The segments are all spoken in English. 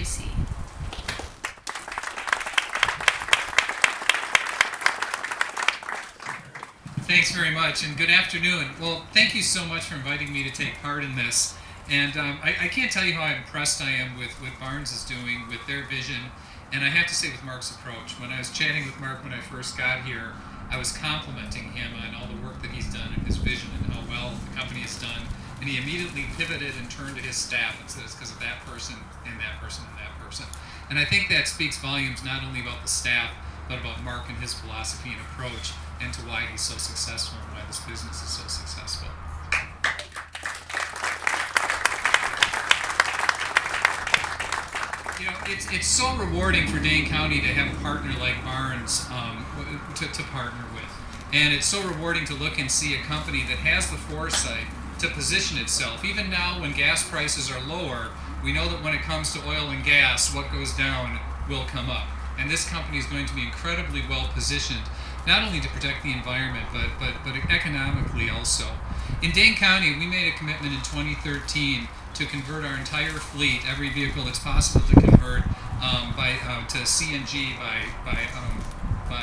Parisi. Thanks very much, and good afternoon. Well, thank you so much for inviting me to take part in this. And I can't tell you how impressed I am with what Barnes is doing with their vision, and I have to say with Mark's approach. When I was chatting with Mark when I first got here, I was complimenting him on all the work that he's done and his vision and how well the company has done. And he immediately pivoted and turned to his staff and said it's because of that person and that person and that person. And I think that speaks volumes not only about the staff, but about Mark and his philosophy and approach, and to why he's so successful and why this business is so successful. You know, it's so rewarding for Dane County to have a partner like Barnes to partner with. And it's so rewarding to look and see a company that has the foresight to position itself. Even now when gas prices are lower, we know that when it comes to oil and gas, what goes down will come up. And this company is going to be incredibly well positioned, not only to protect the environment, but economically also. In Dane County, we made a commitment in 2013 to convert our entire fleet, every vehicle that's possible to convert, to CNG by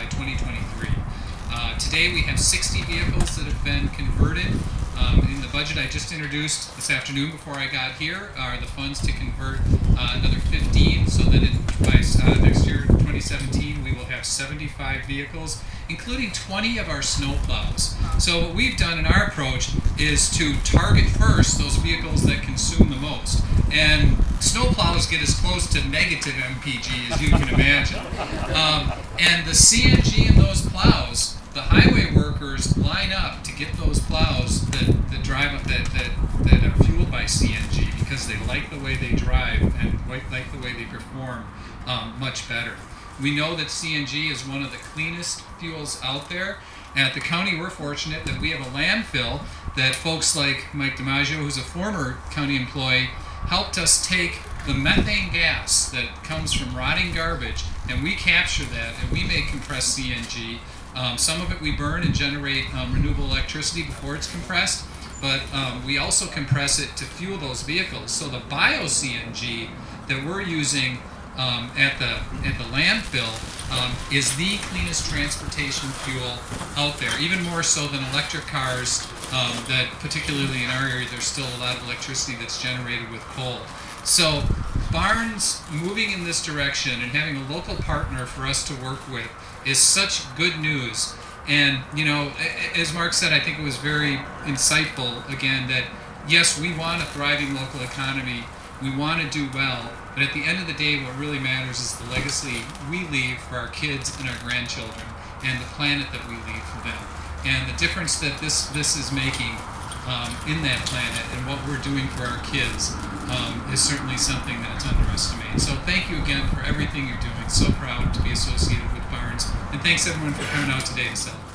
2023. Today we have 60 vehicles that have been converted. In the budget I just introduced this afternoon before I got here are the funds to convert another 15, so that by next year, 2017, we will have 75 vehicles, including 20 of our snowplows. So what we've done in our approach is to target first those vehicles that consume the most. And snowplows get as close to negative MPG as you can imagine. And the CNG in those plows, the highway workers line up to get those plows that are fueled by CNG because they like the way they drive and like the way they perform much better. We know that CNG is one of the cleanest fuels out there. At the county, we're fortunate that we have a landfill that folks like Mike DiMaggio, who's a former county employee, helped us take the methane gas that comes from rotting garbage, and we capture that and we make compressed CNG. Some of it we burn and generate renewable electricity before it's compressed, but we also compress it to fuel those vehicles. So the bio-CNG that we're using at the landfill is the cleanest transportation fuel out there, even more so than electric cars, that particularly in our area there's still a lot of electricity that's generated with coal. So Barnes moving in this direction and having a local partner for us to work with is such good news. And you know, as Mark said, I think it was very insightful again that yes, we want a thriving local economy, we want to do well, but at the end of the day what really matters is the legacy we leave for our kids and our grandchildren and the planet that we leave for them. And the difference that this is making in that planet and what we're doing for our kids is certainly something that's underestimated. So thank you again for everything you're doing. So proud to be associated with Barnes, and thanks everyone for coming out today to celebrate.